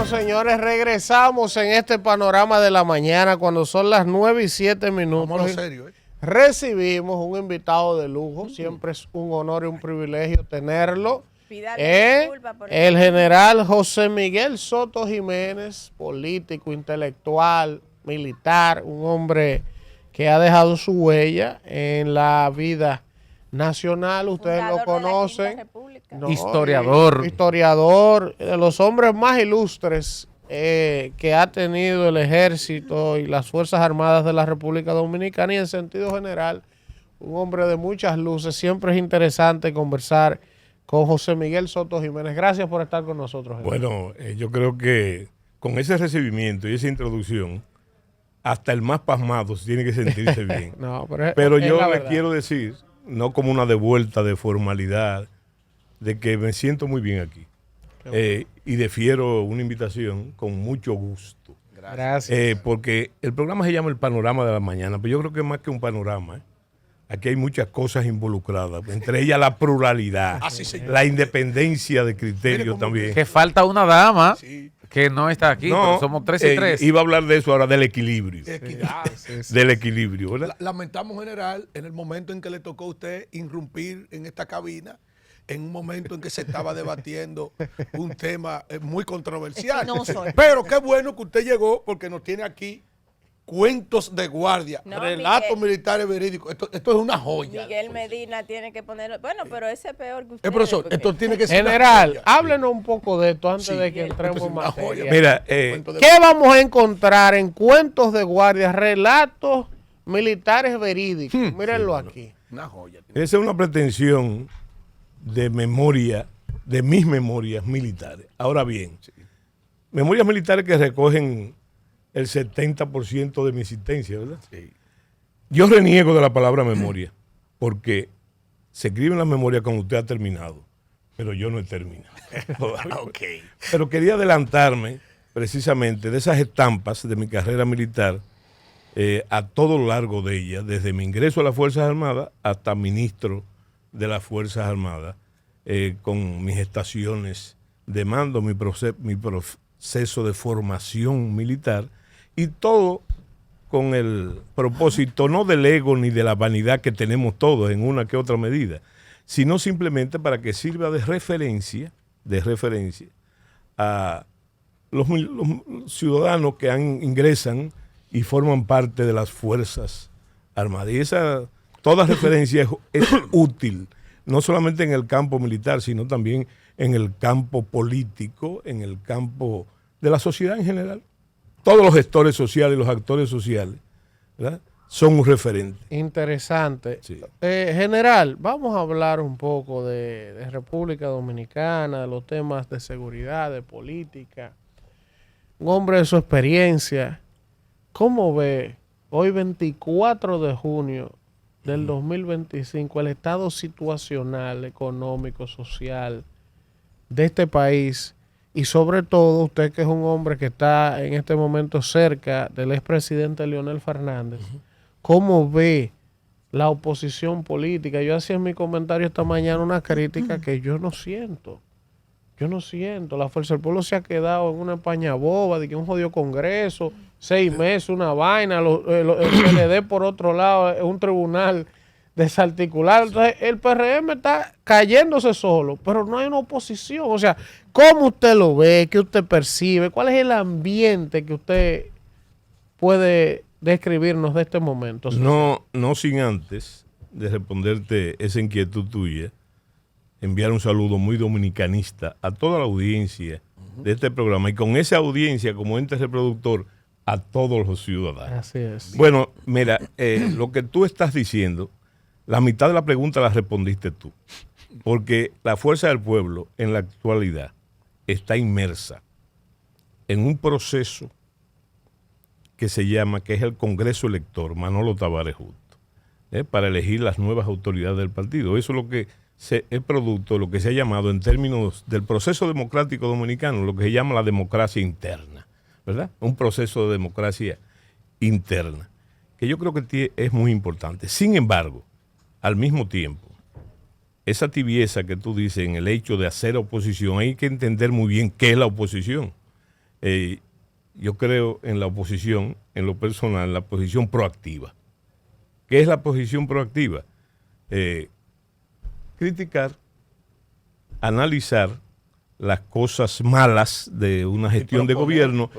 Bueno, señores, regresamos en este panorama de la mañana cuando son las 9:07. Vamos a lo serio, Recibimos un invitado de lujo. Siempre es un honor y un privilegio tenerlo. El general José Miguel Soto Jiménez, político, intelectual, militar, un hombre que ha dejado su huella en la vida nacional. Ustedes lo conocen. No, historiador. Historiador, de los hombres más ilustres que ha tenido el ejército y las Fuerzas Armadas de la República Dominicana, y en sentido general, un hombre de muchas luces. Siempre es interesante conversar con José Miguel Soto Jiménez. Gracias por estar con nosotros. Bueno, yo creo que con ese recibimiento y esa introducción, hasta el más pasmado tiene que sentirse bien. No, pero yo le quiero decir, no como una devuelta de formalidad, de que me siento muy bien aquí. Y defiero una invitación con mucho gusto. Gracias. Porque el programa se llama El Panorama de la Mañana, pero yo creo que más que un panorama, aquí hay muchas cosas involucradas, entre ellas la pluralidad, la independencia de criterio también. Que falta una dama que no está aquí, pero somos 3 y 3. Iba a hablar de eso ahora, del equilibrio. Del equilibrio, ¿verdad? Lamentamos, general, en el momento en que le tocó a usted irrumpir en esta cabina, en un momento en que se estaba debatiendo un tema muy controversial. Pero qué bueno que usted llegó, porque nos tiene aquí cuentos de guardia, relatos militares verídicos. Esto es una joya. Miguel Medina tiene que ponerlo. Bueno, pero ese es peor que usted. Profesor, esto tiene que ser. General, háblenos un poco de esto antes de que entremos en materia. Mira, ¿qué vamos a encontrar en cuentos de guardia, relatos militares verídicos? Mírenlo aquí. Una joya. Esa es una pretensión de memoria, de mis memorias militares. Ahora bien, memorias militares que recogen el 70% de mi existencia, ¿verdad? Sí. Yo reniego de la palabra memoria, porque se escriben las memorias cuando usted ha terminado, pero yo no he terminado. Pero quería adelantarme precisamente de esas estampas de mi carrera militar a todo lo largo de ella, desde mi ingreso a las Fuerzas Armadas hasta ministro de las Fuerzas Armadas, con mis estaciones de mando, mi proceso de formación militar, y todo con el propósito no del ego ni de la vanidad que tenemos todos en una que otra medida, sino simplemente para que sirva de referencia a los ciudadanos que ingresan y forman parte de las Fuerzas Armadas. Y toda referencia es útil, no solamente en el campo militar, sino también en el campo político, en el campo de la sociedad en general. Todos los gestores sociales y los actores sociales, ¿verdad?, son un referente. Interesante. Sí. General, vamos a hablar un poco de República Dominicana, de los temas de seguridad, de política. Un hombre de su experiencia. ¿Cómo ve hoy 24 de junio del 2025 el estado situacional, económico, social de este país? Y sobre todo, usted que es un hombre que está en este momento cerca del expresidente Leonel Fernández, ¿cómo ve la oposición política? Yo hacía en mi comentario esta mañana una crítica que yo no siento. Yo no siento. La Fuerza del Pueblo se ha quedado en una España boba de que un jodido congreso, 6 meses, una vaina, el PLD por otro lado, es un tribunal desarticulado. Entonces el PRM está cayéndose solo, pero no hay una oposición. O sea, ¿cómo usted lo ve? ¿Qué usted percibe? ¿Cuál es el ambiente que usted puede describirnos de este momento? No sin antes de responderte esa inquietud tuya, enviar un saludo muy dominicanista a toda la audiencia de este programa, y con esa audiencia como ente reproductor a todos los ciudadanos. Así es. Bueno, mira, lo que tú estás diciendo, la mitad de la pregunta la respondiste tú, porque la Fuerza del Pueblo en la actualidad está inmersa en un proceso que es el Congreso Elector Manolo Tavares Justo, para elegir las nuevas autoridades del partido. Eso es lo que es producto de lo que se ha llamado, en términos del proceso democrático dominicano, lo que se llama la democracia interna, ¿verdad? Un proceso de democracia interna, que yo creo que es muy importante. Sin embargo, al mismo tiempo, esa tibieza que tú dices en el hecho de hacer oposición, hay que entender muy bien qué es la oposición. yo creo en la oposición, en lo personal, la posición proactiva. ¿Qué es la posición proactiva? Criticar, analizar las cosas malas de una gestión de gobierno,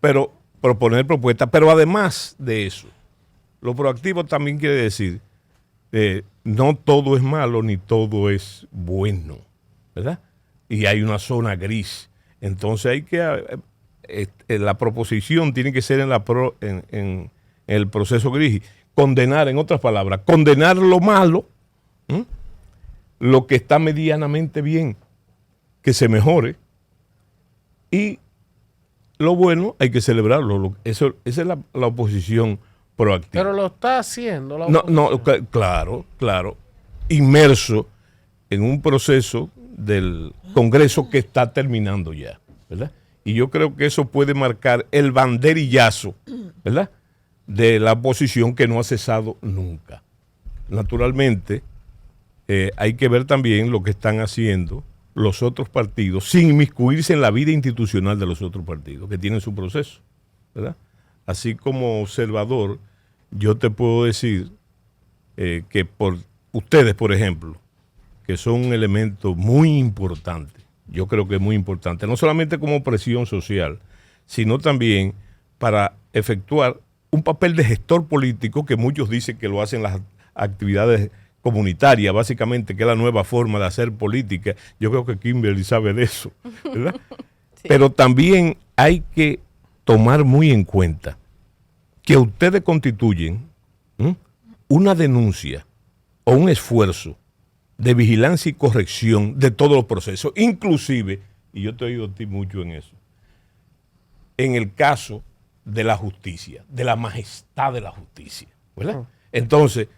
pero proponer propuestas. Pero además de eso, lo proactivo también quiere decir no todo es malo ni todo es bueno, ¿verdad? Y hay una zona gris. Entonces hay que la proposición tiene que ser en el proceso gris. Condenar, en otras palabras, condenar lo malo, lo que está medianamente bien, que se mejore, y lo bueno hay que celebrarlo. Esa es la oposición proactiva. Pero lo está haciendo la oposición. Claro, inmerso en un proceso del Congreso que está terminando ya, ¿verdad? Y yo creo que eso puede marcar el banderillazo, ¿verdad?, de la oposición, que no ha cesado nunca. Naturalmente, hay que ver también lo que están haciendo los otros partidos, sin inmiscuirse en la vida institucional de los otros partidos, que tienen su proceso, ¿verdad? Así como observador, yo te puedo decir que por ustedes, por ejemplo, que son un elemento muy importante, yo creo que es muy importante, no solamente como presión social, sino también para efectuar un papel de gestor político, que muchos dicen que lo hacen las actividades comunitarias, básicamente, que es la nueva forma de hacer política. Yo creo que Kimberly sabe de eso, ¿verdad? Sí. Pero también hay que tomar muy en cuenta que ustedes constituyen una denuncia o un esfuerzo de vigilancia y corrección de todos los procesos, inclusive, y yo te he oído a ti mucho en eso, en el caso de la justicia, de la majestad de la justicia, ¿verdad? Entonces,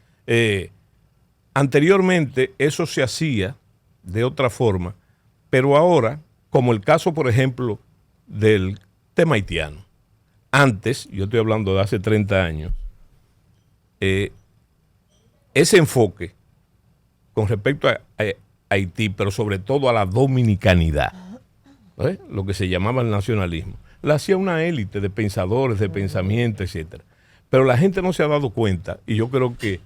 anteriormente eso se hacía de otra forma, pero ahora, como el caso, por ejemplo, del tema haitiano, antes, yo estoy hablando de hace 30 años, ese enfoque con respecto a Haití, pero sobre todo a la dominicanidad, ¿eh?, lo que se llamaba el nacionalismo, la hacía una élite de pensadores, de pensamiento, etcétera. Pero la gente no se ha dado cuenta, y yo creo que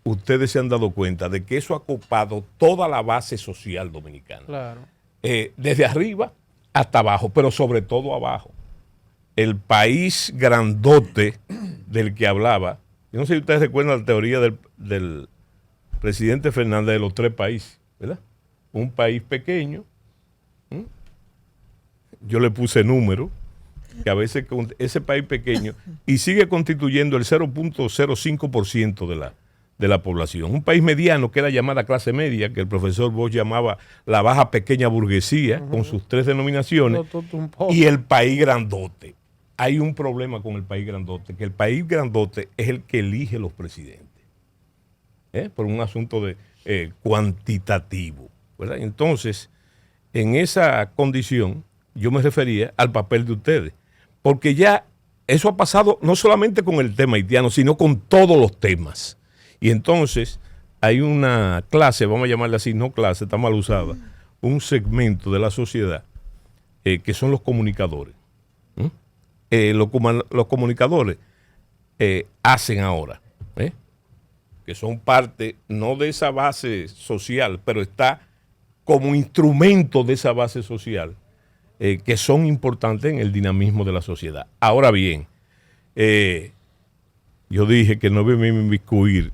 ustedes se han dado cuenta, de que eso ha copado toda la base social dominicana. Claro. Desde arriba hasta abajo, pero sobre todo abajo. El país grandote del que hablaba, yo no sé si ustedes recuerdan la teoría del presidente Fernández de los 3 países, ¿verdad? Un país pequeño, yo le puse número, que a veces con ese país pequeño, y sigue constituyendo el 0.05% de la población. Un país mediano, que era llamada clase media, que el profesor Bosch llamaba la baja pequeña burguesía, con sus 3 denominaciones, y el país grandote. Hay un problema con el país grandote, que el país grandote es el que elige los presidentes, por un asunto de cuantitativo, ¿verdad? Entonces, en esa condición, yo me refería al papel de ustedes, porque ya eso ha pasado no solamente con el tema haitiano, sino con todos los temas. Y entonces hay una clase, vamos a llamarla así, no clase, está mal usada, un segmento de la sociedad que son los comunicadores. Los comunicadores hacen ahora, que son parte no de esa base social, pero está como instrumento de esa base social, que son importantes en el dinamismo de la sociedad. Ahora bien, yo dije que no me inmiscuir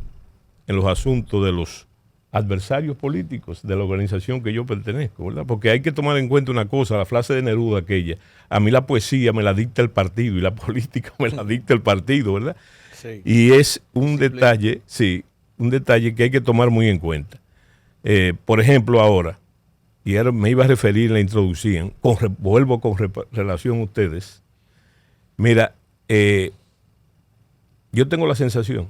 en los asuntos de los adversarios políticos de la organización que yo pertenezco, ¿verdad? Porque hay que tomar en cuenta una cosa, la frase de Neruda aquella, a mí la poesía me la dicta el partido y la política me la dicta el partido, ¿verdad? Sí. Y es un detalle, sí, un detalle que hay que tomar muy en cuenta. Por ejemplo, ahora, y ahora me iba a referir en la introducción, vuelvo con relación a ustedes. Mira, yo tengo la sensación,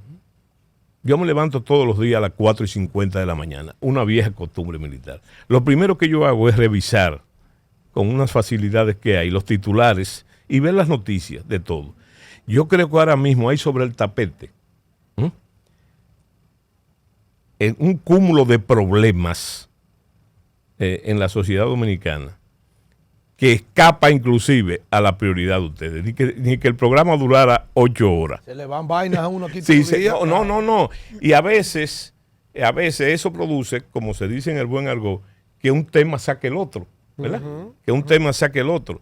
yo me levanto todos los días a las 4:50 de la mañana, una vieja costumbre militar. Lo primero que yo hago es revisar con unas facilidades que hay, los titulares, y ver las noticias de todo. Yo creo que ahora mismo hay sobre el tapete un cúmulo de problemas en la sociedad dominicana que escapa inclusive a la prioridad de ustedes, ni que el programa durara 8 horas. Se le van vainas a uno aquí Sí, todo el día. no. Y a veces eso produce, como se dice en el buen argot, que un tema saque el otro, ¿verdad? Que un tema saque el otro.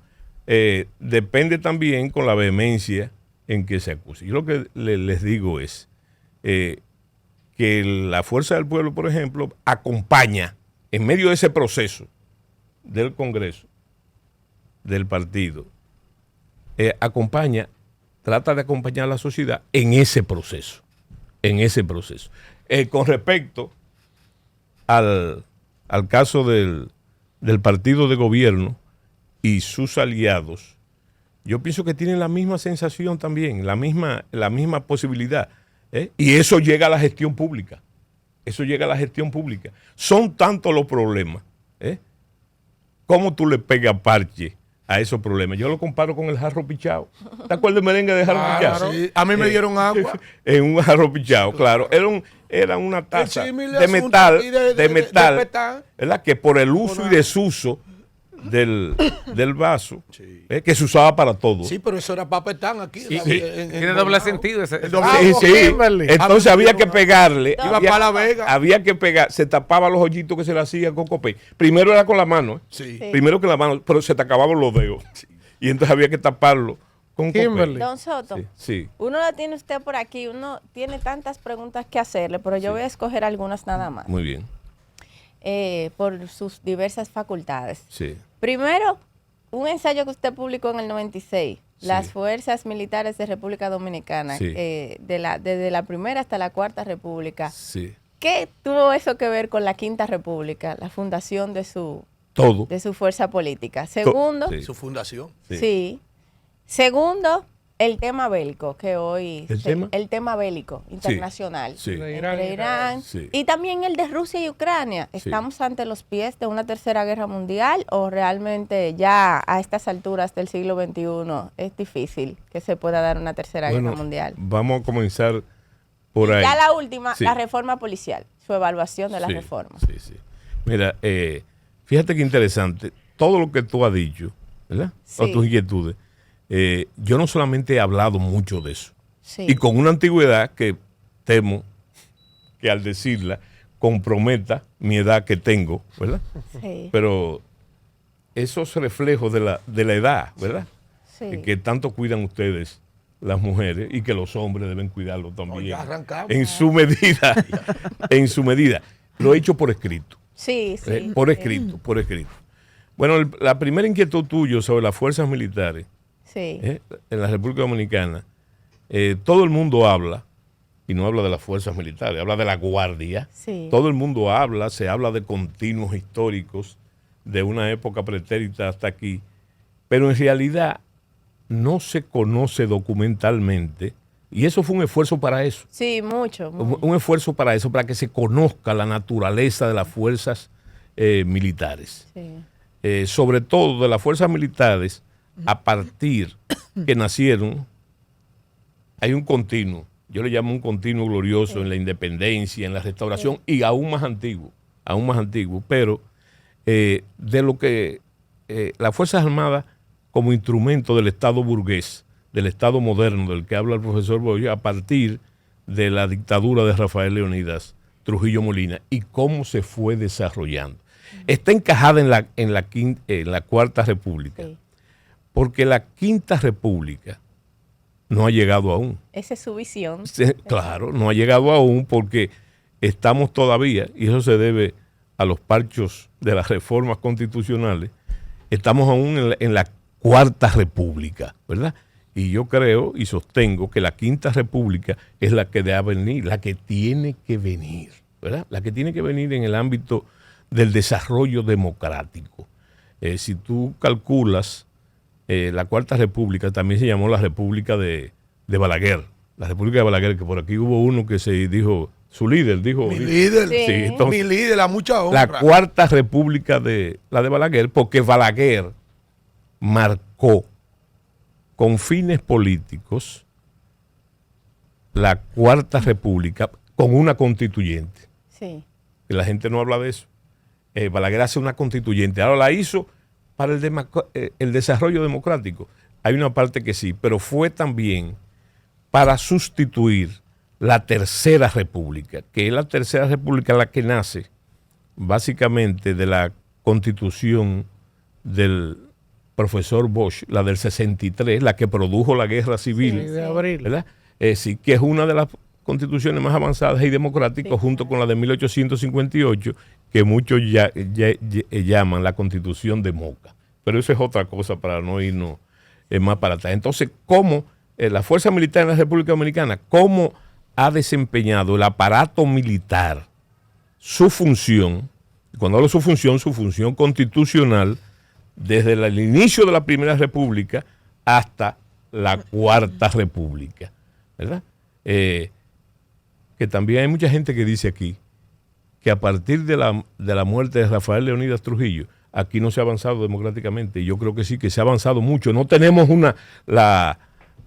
Depende también con la vehemencia en que se acuse. Yo lo que les digo es que la Fuerza del Pueblo, por ejemplo, acompaña en medio de ese proceso del Congreso, del partido, trata de acompañar a la sociedad en ese proceso. Con respecto al caso del partido de gobierno y sus aliados, yo pienso que tienen la misma sensación también, la misma posibilidad. Y eso llega a la gestión pública. Son tantos los problemas. ¿Cómo tú le pegas parche a esos problemas? Yo lo comparo con el jarro pichado. ¿Te acuerdas del merengue de jarro pichado? Sí. A mí me dieron agua. En un jarro pichado, claro. Era una taza de metal, ¿verdad? Que por el uso y desuso del vaso, que se usaba para todo. Sí, pero eso era papetán aquí. Sí, tiene doble sentido ese. Sí. Entonces había que pegarle. Iba para La Vega. Había que pegar, se tapaba los hoyitos que se le hacía con copé. Primero era con la mano. Sí. Primero con la mano, pero se te acababan los dedos. Y entonces había que taparlo con copé. Don Soto, Sí. uno lo tiene usted por aquí, uno tiene tantas preguntas que hacerle, pero yo voy a escoger algunas nada más. Muy bien. Por sus diversas facultades. Sí. Primero, un ensayo que usted publicó en el 96, las fuerzas militares de República Dominicana, desde la primera hasta la cuarta república. Sí. ¿Qué tuvo eso que ver con la quinta república, la fundación de su fuerza política? Segundo, su fundación. sí. Segundo, el tema bélico que hoy el tema bélico internacional entre Irán y también el de Rusia y Ucrania. ¿Estamos ante los pies de una tercera guerra mundial o realmente ya a estas alturas del siglo XXI es difícil que se pueda dar una tercera guerra mundial? Vamos a comenzar por ahí. Ya la última, la reforma policial, su evaluación de la reforma. Sí. Mira, fíjate qué interesante, todo lo que tú has dicho, ¿verdad? Todas tus inquietudes. Yo no solamente he hablado mucho de eso, y con una antigüedad que temo que al decirla comprometa mi edad que tengo, ¿verdad? Sí. Pero esos reflejos de la edad, ¿verdad? Sí. Que tanto cuidan ustedes, las mujeres, y que los hombres deben cuidarlo también. Ya arrancamos. En su medida. Lo he hecho por escrito. Sí. Por escrito. Bueno, la primera inquietud tuya sobre las fuerzas militares en la República Dominicana, todo el mundo habla, y no habla de las fuerzas militares, habla de la guardia. Sí. Todo el mundo se habla de continuos históricos de una época pretérita hasta aquí, pero en realidad no se conoce documentalmente, y eso fue un esfuerzo para eso. Sí, mucho. Un esfuerzo para eso, para que se conozca la naturaleza de las fuerzas militares. Sí. Sobre todo de las fuerzas militares, a partir que nacieron, hay un continuo, yo le llamo un continuo glorioso en la independencia, en la restauración, y aún más antiguo, pero de lo que las Fuerzas Armadas como instrumento del Estado burgués, del Estado moderno del que habla el profesor Boyo, a partir de la dictadura de Rafael Leónidas Trujillo Molina, y cómo se fue desarrollando. Está encajada en la Cuarta República. Sí. Porque la Quinta República no ha llegado aún. Esa es su visión. Claro, no ha llegado aún porque estamos todavía, y eso se debe a los parchos de las reformas constitucionales, estamos aún en la Cuarta República, ¿verdad? Y yo creo y sostengo que la Quinta República es la que debe venir, la que tiene que venir, ¿verdad? La que tiene que venir en el ámbito del desarrollo democrático. Si tú calculas, la Cuarta República también se llamó la República de Balaguer. La República de Balaguer, que por aquí hubo uno que se dijo, su líder dijo... Mi líder, sí, entonces, mi líder, a mucha honra. La Cuarta República la de Balaguer, porque Balaguer marcó con fines políticos la Cuarta República con una constituyente. Sí. Y la gente no habla de eso. Balaguer hace una constituyente. Ahora la hizo para el desarrollo democrático. Hay una parte que sí, pero fue también para sustituir la Tercera República, que es la Tercera República la que nace básicamente de la constitución del profesor Bosch, la del 63, la que produjo la guerra civil, de abril, ¿verdad? Sí, que es una de las constituciones más avanzadas y democráticas, junto con la de 1858, que muchos llaman la Constitución de Moca. Pero eso es otra cosa para no irnos más para atrás. Entonces, ¿cómo la fuerza militar en la República Dominicana, cómo ha desempeñado el aparato militar su función? Cuando hablo de su función constitucional, desde el inicio de la Primera República hasta la Cuarta República, ¿verdad? Que también hay mucha gente que dice aquí que a partir de la muerte de Rafael Leónidas Trujillo, aquí no se ha avanzado democráticamente. Y yo creo que sí, que se ha avanzado mucho. No tenemos la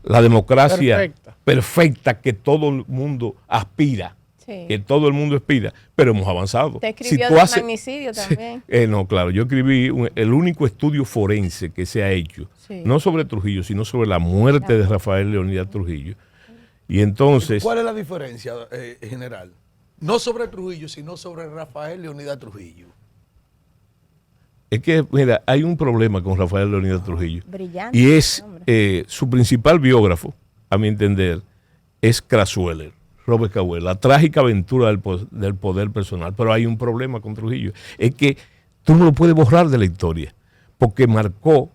democracia perfecta que todo el mundo aspira. Sí. Que todo el mundo aspira, pero hemos avanzado. Te escribió del magnicidio también. No, claro, yo escribí el único estudio forense que se ha hecho, no sobre Trujillo, sino sobre la muerte de Rafael Leónidas Trujillo. Y entonces... ¿Cuál es la diferencia general? No sobre Trujillo, sino sobre Rafael Leónidas Trujillo. Es que, mira, hay un problema con Rafael Leónidas Trujillo. Brillante. Y es su principal biógrafo, a mi entender, es Krasueler. Robert Cowell, la trágica aventura del poder personal. Pero hay un problema con Trujillo. Es que tú no lo puedes borrar de la historia, porque marcó,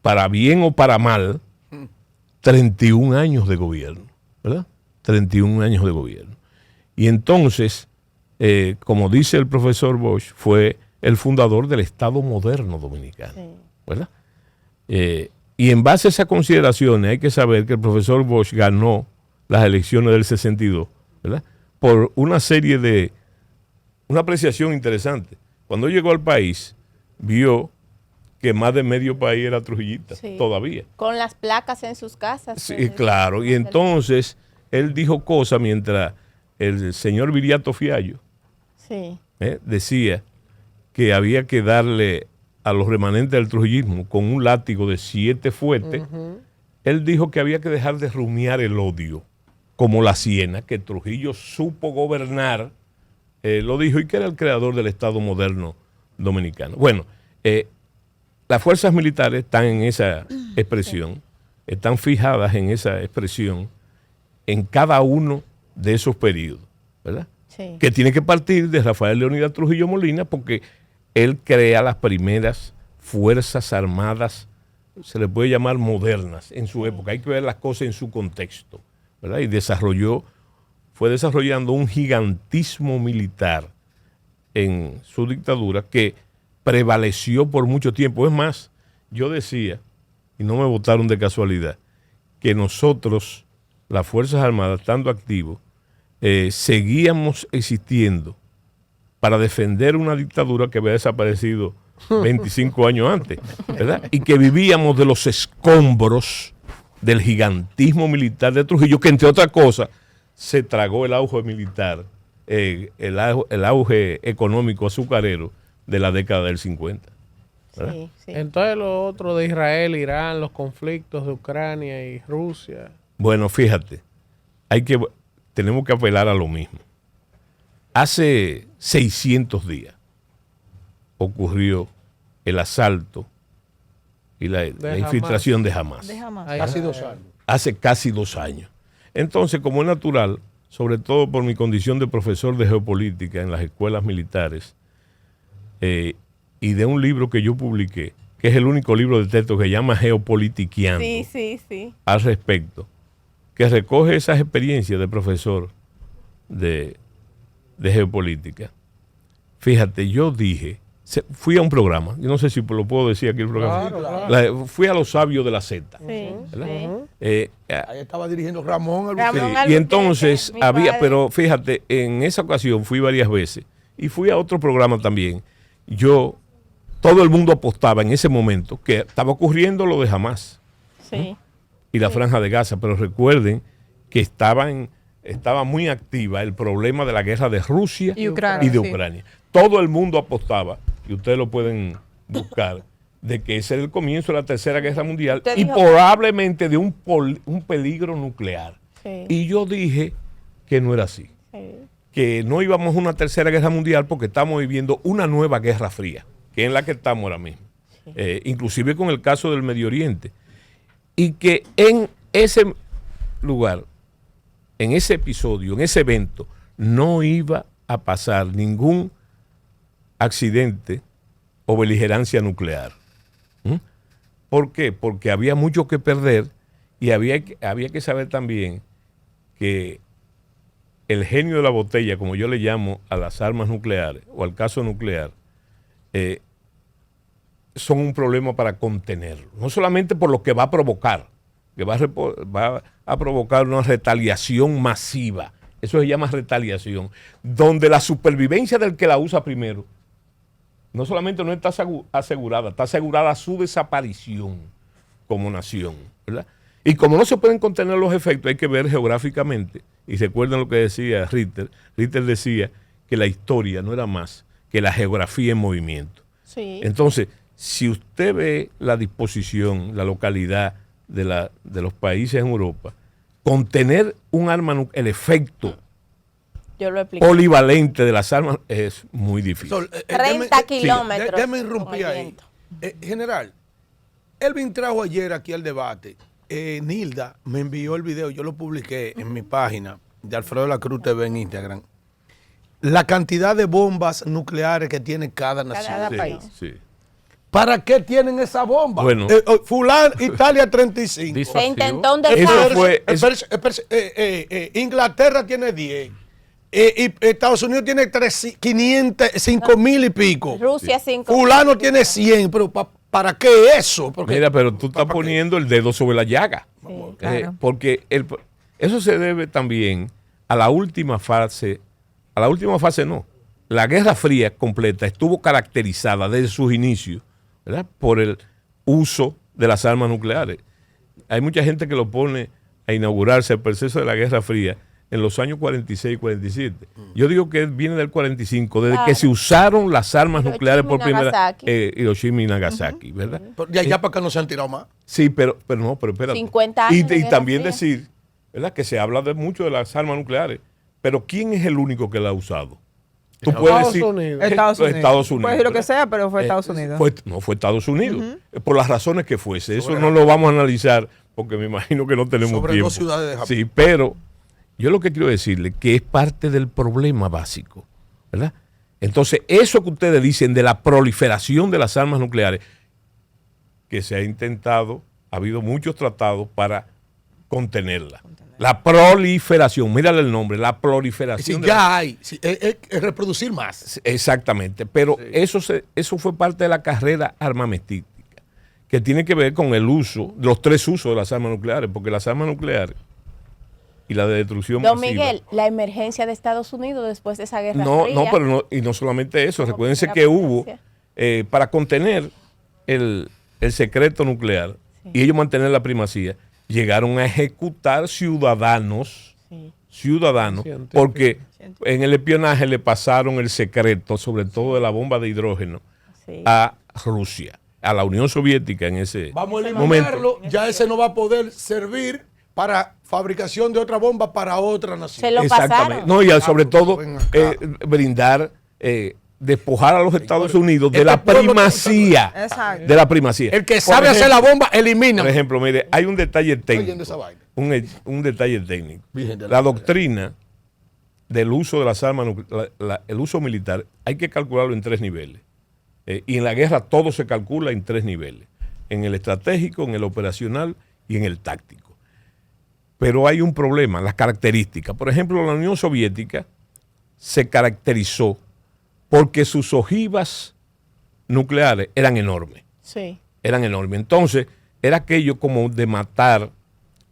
para bien o para mal, 31 años de gobierno, ¿verdad? 31 años de gobierno. Y entonces, como dice el profesor Bosch, fue el fundador del Estado moderno dominicano, ¿verdad? Y en base a esas consideraciones hay que saber que el profesor Bosch ganó las elecciones del 62, ¿verdad? Por una serie de... una apreciación interesante. Cuando llegó al país, vio que más de medio país era trujillista, todavía. Con las placas en sus casas. Sí, claro. Y entonces, él dijo cosas mientras el señor Viriato Fiallo decía que había que darle a los remanentes del trujillismo con un látigo de 7 fuetes. Él dijo que había que dejar de rumiar el odio, como la siena, que Trujillo supo gobernar, lo dijo, y que era el creador del Estado moderno dominicano. Bueno, las fuerzas militares están en esa expresión, están fijadas en esa expresión en cada uno de esos periodos, ¿verdad? Sí. Que tiene que partir de Rafael Leónidas Trujillo Molina, porque él crea las primeras fuerzas armadas, se le puede llamar modernas, en su época. Hay que ver las cosas en su contexto, ¿verdad? Y fue desarrollando un gigantismo militar en su dictadura que prevaleció por mucho tiempo. Es más, yo decía, y no me votaron de casualidad, que nosotros, las Fuerzas Armadas, estando activos, seguíamos existiendo para defender una dictadura que había desaparecido 25 años antes, ¿verdad? Y que vivíamos de los escombros del gigantismo militar de Trujillo, que entre otras cosas se tragó el auge militar, el auge económico azucarero de la década del 50. Sí. Entonces lo otro de Israel, Irán, los conflictos de Ucrania y Rusia. Bueno, fíjate, tenemos que apelar a lo mismo. Hace 600 días ocurrió el asalto y la infiltración de Hamas. Casi 2 años. Hace casi 2 años. Entonces, como es natural, sobre todo por mi condición de profesor de geopolítica en las escuelas militares, y de un libro que yo publiqué, que es el único libro de texto que se llama Geopolitiqueando, al respecto, que recoge esas experiencias de profesor de geopolítica. Fíjate, yo dije, fui a un programa, yo no sé si lo puedo decir aquí el programa. Claro. Fui a Los Sabios de la Z. Ahí estaba dirigiendo Ramón. Y entonces había, pero fíjate, en esa ocasión fui varias veces y fui a otro programa también. Todo el mundo apostaba en ese momento que estaba ocurriendo lo de Hamas y la Franja de Gaza, pero recuerden que estaba muy activa el problema de la guerra de Rusia y de Ucrania. Todo el mundo apostaba, y ustedes lo pueden buscar, de que ese era el comienzo de la Tercera Guerra Mundial y probablemente de un peligro nuclear. Sí. Y yo dije que no era así. Sí. Que no íbamos a una Tercera Guerra Mundial porque estamos viviendo una nueva Guerra Fría, que es en la que estamos ahora mismo. Sí. Inclusive con el caso del Medio Oriente. Y que en ese lugar, en ese episodio, en ese evento, no iba a pasar ningún accidente o beligerancia nuclear. ¿Por qué? Porque había mucho que perder y había que saber también que el genio de la botella, como yo le llamo a las armas nucleares o al caso nuclear, son un problema para contenerlo. No solamente por lo que va a provocar, que va a provocar una retaliación masiva. Eso se llama retaliación, donde la supervivencia del que la usa primero no solamente no está asegurada, está asegurada su desaparición como nación, ¿verdad? Y como no se pueden contener los efectos, hay que ver geográficamente, y recuerden lo que decía Ritter. Ritter decía que la historia no era más que la geografía en movimiento. Sí. Entonces, si usted ve la disposición, la localidad de los países en Europa, contener un arma, el efecto polivalente de las armas es muy difícil. 30 kilómetros. Déjame interrumpir ahí. General, Elvin trajo ayer aquí al debate. Nilda me envió el video, yo lo publiqué en mi página de Alfredo de la Cruz TV en Instagram. La cantidad de bombas nucleares que tiene cada nación. Cada país. Sí. ¿Para qué tienen esa bomba? Bueno, fulano, Italia 35. Se intentó un desastre. Inglaterra tiene 10. Y Estados Unidos tiene 500, 5,000 y pico. Rusia 5. Fulano tiene 100, pero ¿para qué eso? Porque, mira, pero tú estás poniendo el dedo sobre la llaga. Sí, claro. Porque eso se debe también a la última fase. A la última fase no. La Guerra Fría completa estuvo caracterizada desde sus inicios, ¿verdad?, por el uso de las armas nucleares. Hay mucha gente que lo pone a inaugurarse el proceso de la Guerra Fría en los años 46 y 47. Yo digo que viene del 45, desde que se usaron las armas nucleares por primera vez, Hiroshima y Nagasaki, ¿verdad? De allá para acá no se han tirado más. Sí, pero espérate. 50 años y también decir, ¿verdad?, que se habla mucho de las armas nucleares, pero ¿quién es el único que la ha usado? Tú puedes decir Estados Unidos. Puede decir lo que sea, pero fue Estados Unidos. Fue Estados Unidos, por las razones que fuese. Eso no lo vamos a analizar porque me imagino que no tenemos sobre tiempo. 2 ciudades de Japón. Sí, pero yo lo que quiero decirle que es parte del problema básico, ¿verdad? Entonces, eso que ustedes dicen de la proliferación de las armas nucleares, que se ha intentado, ha habido muchos tratados para contenerla. La proliferación, mírale el nombre, la proliferación. Hay, es reproducir más. Exactamente, pero sí, eso fue parte de la carrera armamentística, que tiene que ver con el uso, los 3 usos de las armas nucleares, porque las armas nucleares y la de destrucción Don masiva. Miguel, la emergencia de Estados Unidos después de esa guerra fría. No, pero y no solamente eso, recuérdense que hubo, para contener el secreto nuclear y ellos mantener la primacía, llegaron a ejecutar ciudadanos, porque en el espionaje le pasaron el secreto, sobre todo de la bomba de hidrógeno, a Rusia, a la Unión Soviética en ese Vamos a eliminarlo, ya ese no va a poder servir para fabricación de otra bomba para otra nación. Se lo pasaron. No, y sobre todo brindar, despojar a los Estados Unidos de la primacía. De la primacía. El que sabe hacer la bomba, elimina. Por ejemplo, mire, hay un detalle técnico. Un detalle técnico. La doctrina del uso de las armas nucleares, el uso militar, hay que calcularlo en 3 niveles. Y en la guerra todo se calcula en 3 niveles. En el estratégico, en el operacional y en el táctico. Pero hay un problema, las características. Por ejemplo, la Unión Soviética se caracterizó porque sus ojivas nucleares eran enormes. Sí. Eran enormes. Entonces, era aquello como de matar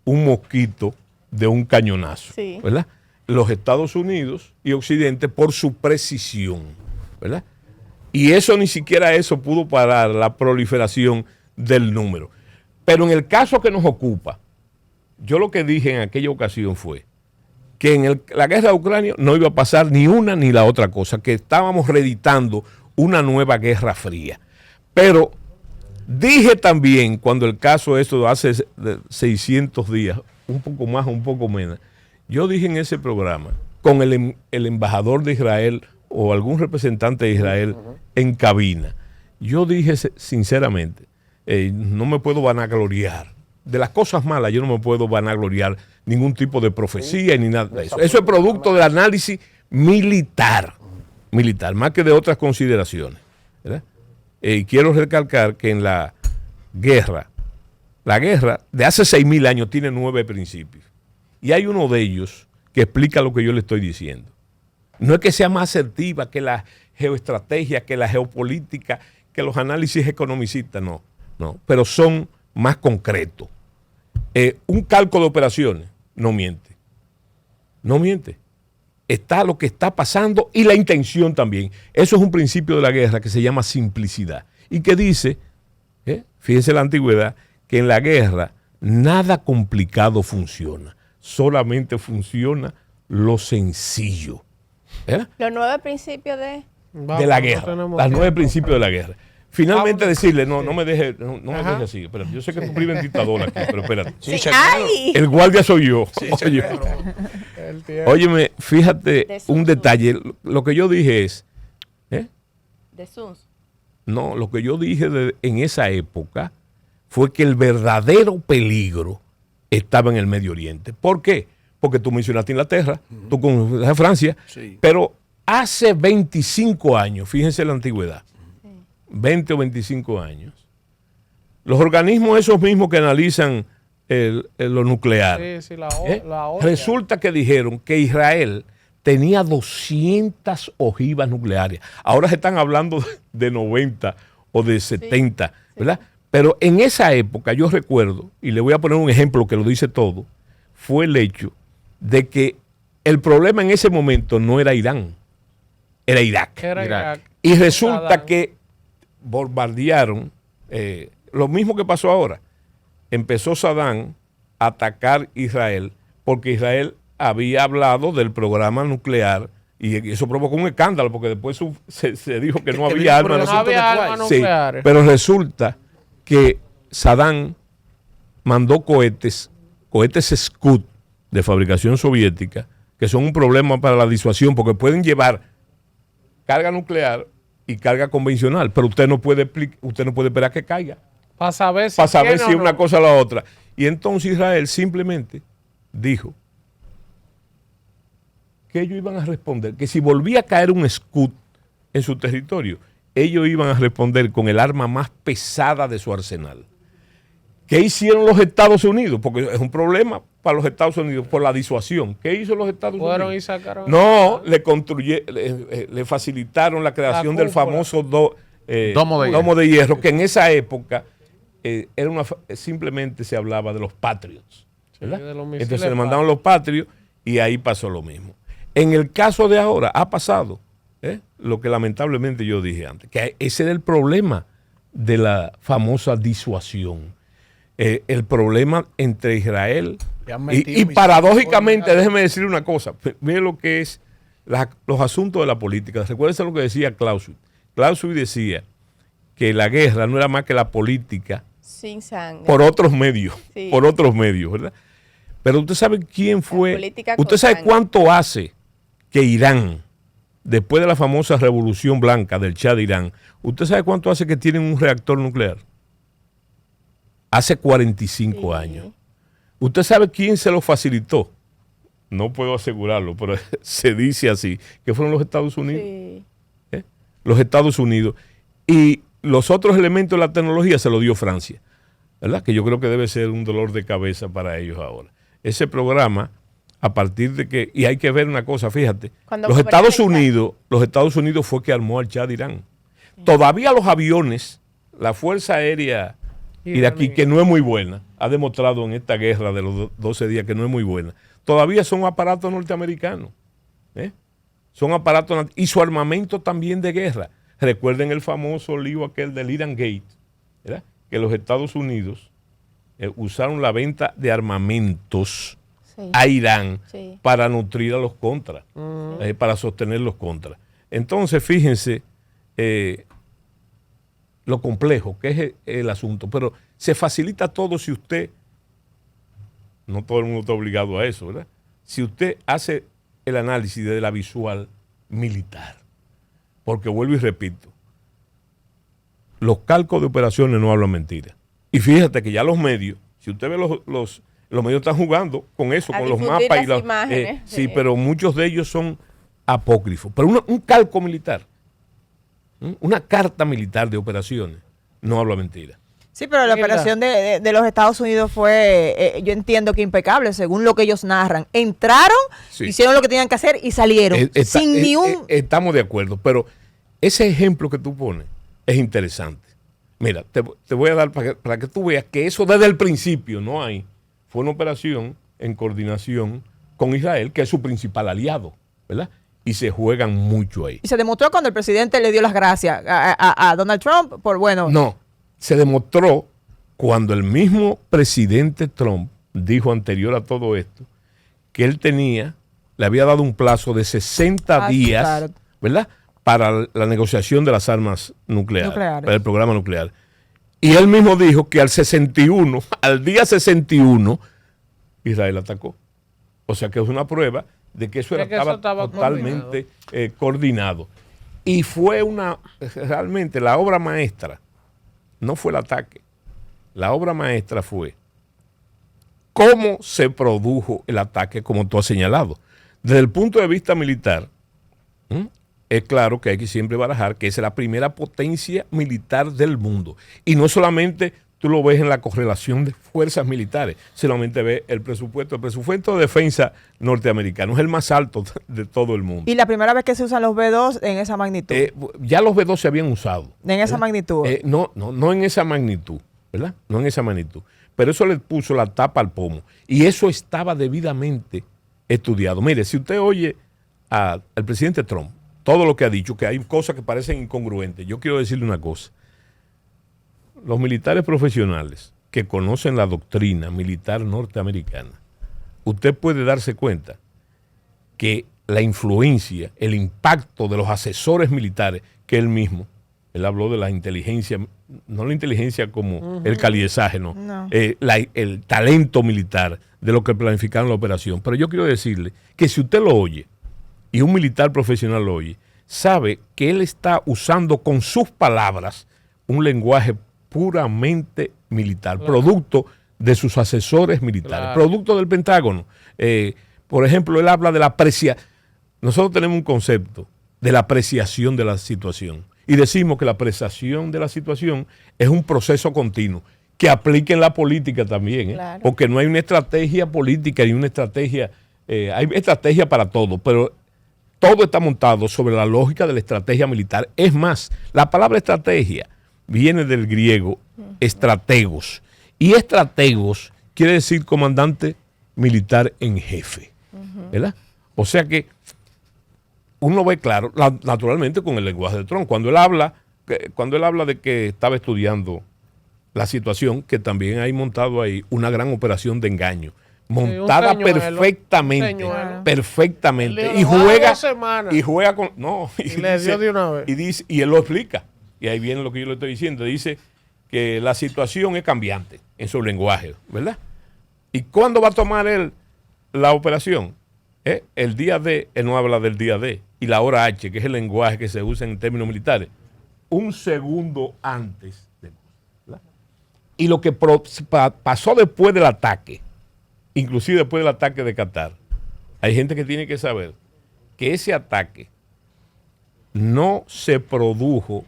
un mosquito de un cañonazo. Sí. ¿Verdad? Los Estados Unidos y Occidente por su precisión. ¿Verdad? Y eso ni siquiera eso pudo parar la proliferación del número. Pero en el caso que nos ocupa, yo lo que dije en aquella ocasión fue que en la guerra de Ucrania no iba a pasar ni una ni la otra cosa, que estábamos reeditando una nueva guerra fría. Pero Dije también, cuando el caso esto hace 600 días, un poco más o un poco menos, yo dije en ese programa, con el embajador de Israel o algún representante de Israel en cabina, yo dije sinceramente, no me puedo vanagloriar. De las cosas malas yo no me puedo vanagloriar ningún tipo de profecía ni nada de eso. Eso es producto del análisis militar, más que de otras consideraciones, ¿verdad? Quiero recalcar que en la guerra de hace 6.000 años tiene 9 principios. Y hay uno de ellos que explica lo que yo le estoy diciendo. No es que sea más asertiva que la geoestrategia, que la geopolítica, que los análisis economicistas, no, pero son más concretos. Un cálculo de operaciones no miente. Está lo que está pasando y la intención también. Eso es un principio de la guerra que se llama simplicidad y que dice, fíjense la antigüedad, que en la guerra nada complicado funciona, solamente funciona lo sencillo. Los 9 principios de la guerra, los 9 principios de la guerra. Finalmente decirle, no me deje así. Espérate, yo sé que tú prives en dictador aquí, pero espérate. Sí, el guardia soy yo. Sí, óyeme, fíjate un detalle. Lo que yo dije es... ¿De Sus? No, lo que yo dije en esa época fue que el verdadero peligro estaba en el Medio Oriente. ¿Por qué? Porque tú mencionaste Inglaterra, tú con Francia, pero hace 25 años, fíjense la antigüedad, 20 o 25 años, los organismos esos mismos que analizan lo nuclear, resulta que dijeron que Israel tenía 200 ojivas nucleares. Ahora se están hablando de 90 o de 70, ¿verdad? Pero en esa época yo recuerdo, y le voy a poner un ejemplo que lo dice todo, fue el hecho de que el problema en ese momento no era Irán, era Irak. Y resulta que bombardearon, lo mismo que pasó ahora. Empezó Saddam a atacar Israel porque Israel había hablado del programa nuclear y eso provocó un escándalo porque después se dijo que no había armas nucleares. Pero resulta que Saddam mandó cohetes Scud de fabricación soviética, que son un problema para la disuasión porque pueden llevar carga nuclear y carga convencional, pero usted no puede esperar que caiga para saber si una cosa o la otra. Y entonces Israel simplemente dijo que ellos iban a responder, que si volvía a caer un Scud en su territorio, ellos iban a responder con el arma más pesada de su arsenal. ¿Qué hicieron los Estados Unidos? Porque es un problema para los Estados Unidos por la disuasión. ¿Qué hizo los Estados Unidos? Y sacaron le facilitaron la creación del famoso domo de hierro, que en esa época simplemente se hablaba de los Patriots, ¿verdad? Entonces le mandaron los Patriots y ahí pasó lo mismo. En el caso de ahora ha pasado lo que lamentablemente yo dije antes, que ese era el problema de la famosa disuasión. El problema entre Israel y paradójicamente, déjeme decir una cosa, mire lo que es los asuntos de la política. Recuérdense lo que decía Clausewitz. Clausewitz decía que la guerra no era más que la política sin sangre, por otros medios, ¿verdad? Pero usted sabe quién fue, usted sabe cuánto hace que Irán, después de la famosa revolución blanca del Shah de Irán, usted sabe cuánto hace que tienen un reactor nuclear. Hace 45 años. ¿Usted sabe quién se lo facilitó? No puedo asegurarlo, pero se dice así, que fueron los Estados Unidos. Los Estados Unidos. Y los otros elementos de la tecnología se lo dio Francia, ¿verdad? Que yo creo que debe ser un dolor de cabeza para ellos ahora. Ese programa, a partir de que, y hay que ver una cosa, fíjate, los Estados Unidos fue que armó al Shah de Irán. Todavía los aviones, la Fuerza Aérea iraquí, que no es muy buena, ha demostrado en esta guerra de los 12 días que no es muy buena, todavía son aparatos norteamericanos. Son aparatos, y su armamento también de guerra. Recuerden el famoso lío aquel del Iran Gate, ¿verdad? Que los Estados Unidos usaron la venta de armamentos a Irán para nutrir a los contras, para sostener los contras. Entonces, fíjense lo complejo que es el asunto, pero se facilita todo si usted, no todo el mundo está obligado a eso, ¿verdad? Si usted hace el análisis de la visual militar, porque vuelvo y repito, los cálculos de operaciones no hablan mentiras. Y fíjate que ya los medios, si usted ve los medios están jugando con eso, con los mapas y las imágenes. Sí, pero muchos de ellos son apócrifos. Pero un cálculo militar, una carta militar de operaciones, no habla mentira. Sí, pero la operación de los Estados Unidos fue, yo entiendo que impecable, según lo que ellos narran. Entraron, hicieron lo que tenían que hacer y salieron sin ni un... Estamos de acuerdo, pero ese ejemplo que tú pones es interesante. Mira, te voy a dar para que tú veas que eso desde el principio no hay. Fue una operación en coordinación con Israel, que es su principal aliado, ¿verdad? Y se juegan mucho ahí. Y se demostró cuando el presidente le dio las gracias a Donald Trump por, bueno... No, se demostró cuando el mismo presidente Trump dijo anterior a todo esto que él le había dado un plazo de 60 días, claro, ¿verdad?, para la negociación de las armas nucleares, para el programa nuclear. Y él mismo dijo que al día 61, Israel atacó. O sea que es una prueba de que eso estaba totalmente coordinado. Y fue realmente la obra maestra, no fue el ataque. La obra maestra fue cómo se produjo el ataque, como tú has señalado. Desde el punto de vista militar, es claro que hay que siempre barajar que es la primera potencia militar del mundo. Y no solamente tú lo ves en la correlación de fuerzas militares, solamente ves el presupuesto. El presupuesto de defensa norteamericano es el más alto de todo el mundo. ¿Y la primera vez que se usan los B-2 en esa magnitud? Ya los B-2 se habían usado. ¿En esa magnitud? No en esa magnitud, ¿verdad? No en esa magnitud. Pero eso le puso la tapa al pomo. Y eso estaba debidamente estudiado. Mire, si usted oye al presidente Trump, todo lo que ha dicho, que hay cosas que parecen incongruentes. Yo quiero decirle una cosa. Los militares profesionales que conocen la doctrina militar norteamericana, usted puede darse cuenta que la influencia, el impacto de los asesores militares, que él habló de la inteligencia, no la inteligencia como el caliezaje, no. El talento militar de lo que planificaron la operación. Pero yo quiero decirle que si usted lo oye, y un militar profesional lo oye, sabe que él está usando con sus palabras un lenguaje puramente militar, claro, producto de sus asesores militares, claro, producto del Pentágono. Por ejemplo, él habla de la apreciación. Nosotros tenemos un concepto de la apreciación de la situación y decimos que la apreciación de la situación es un proceso continuo que aplica en la política también, claro, porque no hay una estrategia política ni una estrategia, hay estrategia para todo, pero todo está montado sobre la lógica de la estrategia militar. Es más, la palabra estrategia viene del griego estrategos. Y estrategos quiere decir comandante militar en jefe, ¿verdad? O sea que uno ve claro, naturalmente con el lenguaje de Trump, cuando él habla de que estaba estudiando la situación, que también hay montado ahí una gran operación de engaño, montada perfectamente, perfectamente, y juega con, no, y le dio de una vez. Y él lo explica, y ahí viene lo que yo le estoy diciendo, dice que la situación es cambiante en su lenguaje, ¿verdad? ¿Y cuándo va a tomar él la operación? El día D, él no habla del día D, y la hora H, que es el lenguaje que se usa en términos militares, un segundo antes, ¿verdad? Y lo que pasó después del ataque, inclusive después del ataque de Qatar, hay gente que tiene que saber que ese ataque no se produjo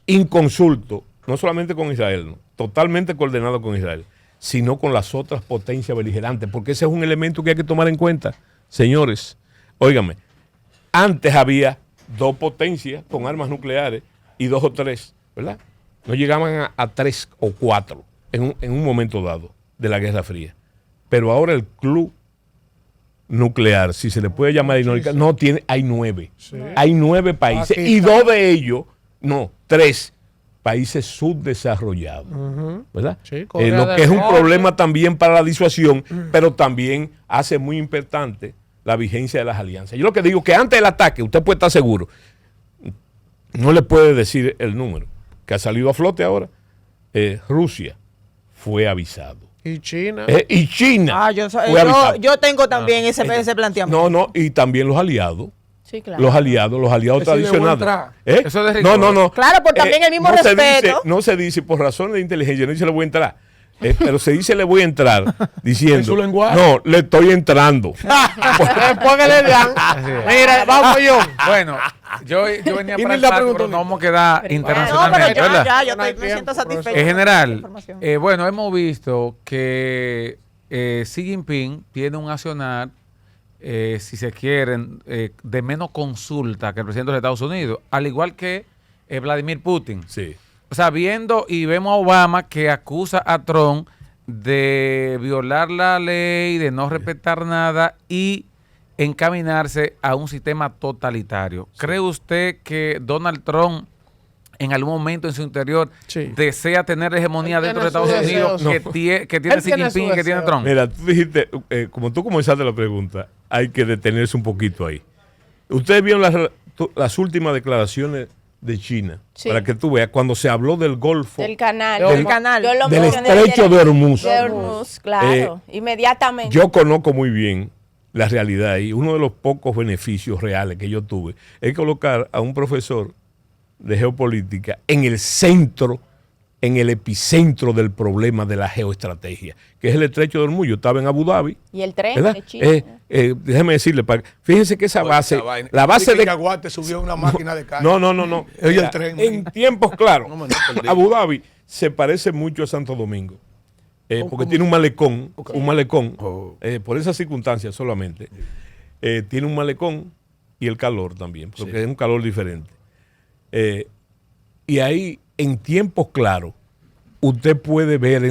inconsulto, no solamente con Israel, ¿no?, totalmente coordinado con Israel, sino con las otras potencias beligerantes, porque ese es un elemento que hay que tomar en cuenta. Señores, óigame, antes había 2 potencias con armas nucleares y 2 o 3, ¿verdad? No llegaban a 3 o 4 en un momento dado de la Guerra Fría. Pero ahora el club nuclear, si se le puede llamar irónica, no tiene, hay 9. Sí. Hay 9 países y 2 de ellos, 3 países subdesarrollados, ¿verdad? Sí, lo que es un problema también para la disuasión, pero también hace muy importante la vigencia de las alianzas. Yo lo que digo es que antes del ataque, usted puede estar seguro, no le puede decir el número, que ha salido a flote ahora, Rusia fue avisado. Y China. Y China. Yo tengo también ese planteamiento. No, y también los aliados. Sí, claro. Los aliados tradicionales. Eso de rigor. No. Claro, por también el mismo respeto. No se dice por razones de inteligencia, no dice le voy a entrar. Pero se dice le voy a entrar diciendo, no, le estoy entrando. Póngale bien. Mira, vamos yo. Bueno, yo venía para acá, pero no vamos a quedar internacionalmente. Yo me siento satisfecho. En general, bueno, hemos visto que Xi Jinping tiene un accionar, si se quieren, de menos consulta que el presidente de los Estados Unidos, al igual que Vladimir Putin. Sí. O sea, y vemos a Obama que acusa a Trump de violar la ley, de no respetar nada y encaminarse a un sistema totalitario. Sí. ¿Cree usted que Donald Trump en algún momento en su interior desea tener la hegemonía dentro de Estados Unidos que tiene Xi Jinping y que tiene Trump? Mira, tú dijiste, como tú comenzaste la pregunta, hay que detenerse un poquito ahí. Ustedes vieron las últimas declaraciones de China, para que tú veas, cuando se habló del Golfo, del canal, del estrecho de Hormuz. Claro, inmediatamente. Yo conozco muy bien la realidad y uno de los pocos beneficios reales que yo tuve es colocar a un profesor de geopolítica en el centro, en el epicentro del problema de la geoestrategia, que es el estrecho de Hormuz. Yo estaba en Abu Dhabi. Y el tren de China. Déjeme decirle, fíjense que esa base, la base de Aguate subió una máquina de carga. No. El tren. En tiempos claros, Abu Dhabi se parece mucho a Santo Domingo, porque tiene un malecón, por esas circunstancias solamente. Tiene un malecón y el calor también, porque es un calor diferente. Y ahí, en tiempos claros, usted puede ver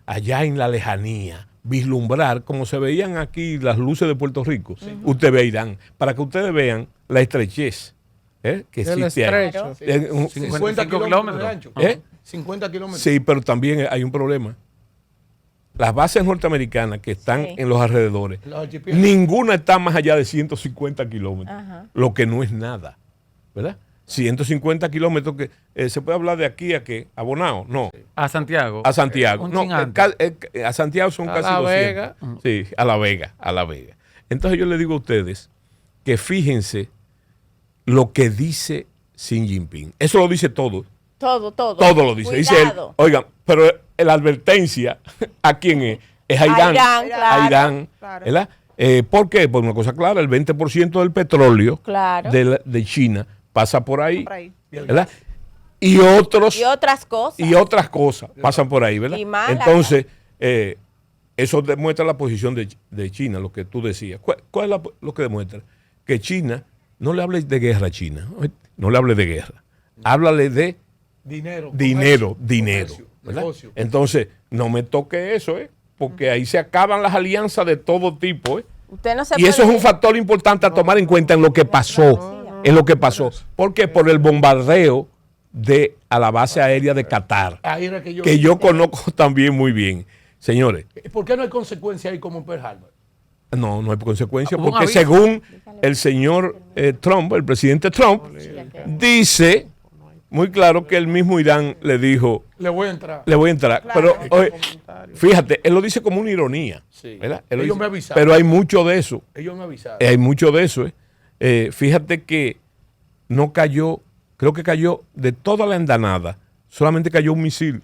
allá en la lejanía, vislumbrar, como se veían aquí las luces de Puerto Rico, usted ve Irán, para que ustedes vean la estrechez que existe ahí. 50 kilómetros de ancho. 50 kilómetros. Sí, pero también hay un problema. Las bases norteamericanas que están en los alrededores, ninguna está más allá de 150 kilómetros, lo que no es nada, ¿verdad? 150 kilómetros que se puede hablar de aquí a qué, a Bonao, no. A Santiago. A Santiago. A Santiago son casi 200. A La Vega. Sí, a La Vega. Entonces yo le digo a ustedes que fíjense lo que dice Xi Jinping. Eso lo dice todo. Todo. Todo lo dice. Cuidado. Dice él, oigan, pero la advertencia, ¿a quién es? Es a Irán. A Irán, claro. ¿Verdad? ¿Por qué? Por una cosa clara, el 20% del petróleo de China pasa por ahí, ¿verdad? Y otras cosas pasan por ahí, ¿verdad? Entonces, eso demuestra la posición de China, lo que tú decías. ¿Cuál es lo que demuestra? Que China, no le hable de guerra a China, no le hable de guerra, háblale de dinero, ¿verdad? Entonces, no me toque eso, porque ahí se acaban las alianzas de todo tipo, y eso es un factor importante a tomar en cuenta en lo que pasó. ¿Por qué? Por el bombardeo a la base aérea de Qatar, que yo conozco también muy bien. Señores. ¿Por qué no hay consecuencia ahí como en Pearl Harbor? No hay consecuencia, porque según el señor Trump, el presidente Trump, dice muy claro que el mismo Irán le dijo, le voy a entrar. Claro. Pero fíjate, él lo dice como una ironía, ¿verdad? Ellos me avisaron. Pero hay mucho de eso. Ellos me avisaron. Hay mucho de eso, fíjate que no cayó, creo que cayó de toda la andanada, solamente cayó un misil